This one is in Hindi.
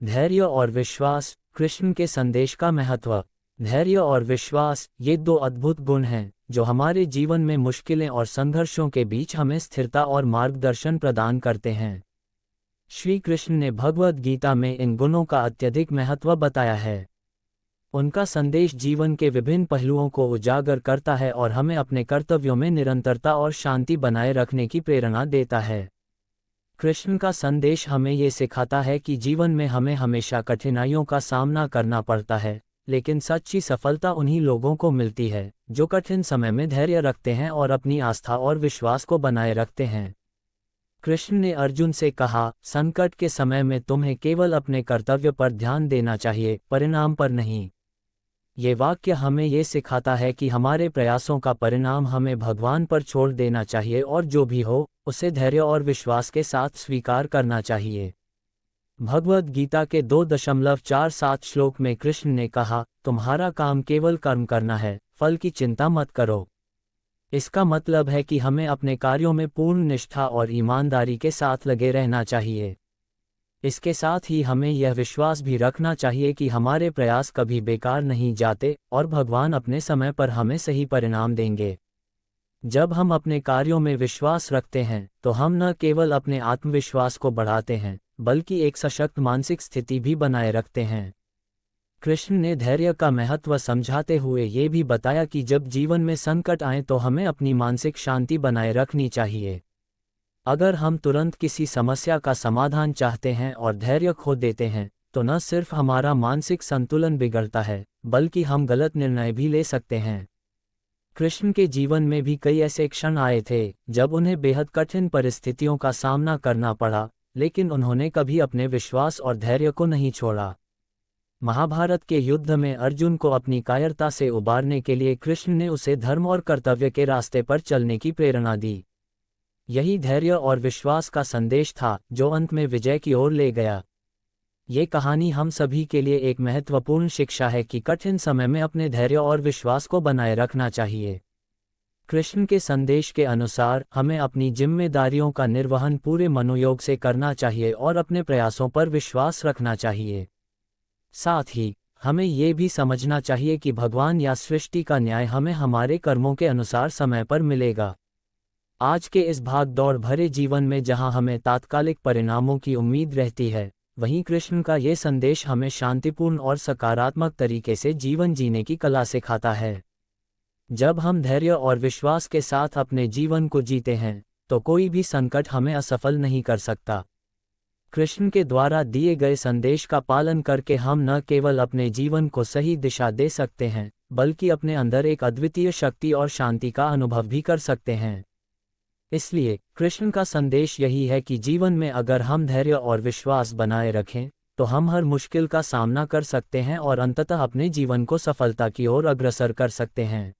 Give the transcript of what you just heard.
धैर्य और विश्वास, कृष्ण के संदेश का महत्व। धैर्य और विश्वास, ये दो अद्भुत गुण हैं जो हमारे जीवन में मुश्किलें और संघर्षों के बीच हमें स्थिरता और मार्गदर्शन प्रदान करते हैं। श्री कृष्ण ने भगवद गीता में इन गुणों का अत्यधिक महत्व बताया है। उनका संदेश जीवन के विभिन्न पहलुओं को उजागर करता है और हमें अपने कर्तव्यों में निरंतरता और शांति बनाए रखने की प्रेरणा देता है। कृष्ण का संदेश हमें ये सिखाता है कि जीवन में हमें हमेशा कठिनाइयों का सामना करना पड़ता है, लेकिन सच्ची सफलता उन्हीं लोगों को मिलती है जो कठिन समय में धैर्य रखते हैं और अपनी आस्था और विश्वास को बनाए रखते हैं। कृष्ण ने अर्जुन से कहा, संकट के समय में तुम्हें केवल अपने कर्तव्य पर ध्यान देना चाहिए, परिणाम पर नहीं। ये वाक्य हमें ये सिखाता है कि हमारे प्रयासों का परिणाम हमें भगवान पर छोड़ देना चाहिए और जो भी हो उसे धैर्य और विश्वास के साथ स्वीकार करना चाहिए। भगवद गीता के 2.47 श्लोक में कृष्ण ने कहा, तुम्हारा काम केवल कर्म करना है, फल की चिंता मत करो। इसका मतलब है कि हमें अपने कार्यों में पूर्ण निष्ठा और ईमानदारी के साथ लगे रहना चाहिए। इसके साथ ही हमें यह विश्वास भी रखना चाहिए कि हमारे प्रयास कभी बेकार नहीं जाते और भगवान अपने समय पर हमें सही परिणाम देंगे। जब हम अपने कार्यों में विश्वास रखते हैं तो हम न केवल अपने आत्मविश्वास को बढ़ाते हैं बल्कि एक सशक्त मानसिक स्थिति भी बनाए रखते हैं। कृष्ण ने धैर्य का महत्व समझाते हुए ये भी बताया कि जब जीवन में संकट आए तो हमें अपनी मानसिक शांति बनाए रखनी चाहिए। अगर हम तुरंत किसी समस्या का समाधान चाहते हैं और धैर्य खो देते हैं तो न सिर्फ हमारा मानसिक संतुलन बिगड़ता है बल्कि हम गलत निर्णय भी ले सकते हैं। कृष्ण के जीवन में भी कई ऐसे क्षण आए थे जब उन्हें बेहद कठिन परिस्थितियों का सामना करना पड़ा, लेकिन उन्होंने कभी अपने विश्वास और धैर्य को नहीं छोड़ा। महाभारत के युद्ध में अर्जुन को अपनी कायरता से उबारने के लिए कृष्ण ने उसे धर्म और कर्तव्य के रास्ते पर चलने की प्रेरणा दी। यही धैर्य और विश्वास का संदेश था जो अंत में विजय की ओर ले गया। ये कहानी हम सभी के लिए एक महत्वपूर्ण शिक्षा है कि कठिन समय में अपने धैर्य और विश्वास को बनाए रखना चाहिए। कृष्ण के संदेश के अनुसार हमें अपनी जिम्मेदारियों का निर्वहन पूरे मनोयोग से करना चाहिए और अपने प्रयासों पर विश्वास रखना चाहिए। साथ ही हमें ये भी समझना चाहिए कि भगवान या सृष्टि का न्याय हमें हमारे कर्मों के अनुसार समय पर मिलेगा। आज के इस भाग दौड़ भरे जीवन में जहां हमें तात्कालिक परिणामों की उम्मीद रहती है, वहीं कृष्ण का ये संदेश हमें शांतिपूर्ण और सकारात्मक तरीके से जीवन जीने की कला सिखाता है। जब हम धैर्य और विश्वास के साथ अपने जीवन को जीते हैं तो कोई भी संकट हमें असफल नहीं कर सकता। कृष्ण के द्वारा दिए गए संदेश का पालन करके हम न केवल अपने जीवन को सही दिशा दे सकते हैं बल्कि अपने अंदर एक अद्वितीय शक्ति और शांति का अनुभव भी कर सकते हैं। इसलिए कृष्ण का संदेश यही है कि जीवन में अगर हम धैर्य और विश्वास बनाए रखें तो हम हर मुश्किल का सामना कर सकते हैं और अंततः अपने जीवन को सफलता की ओर अग्रसर कर सकते हैं।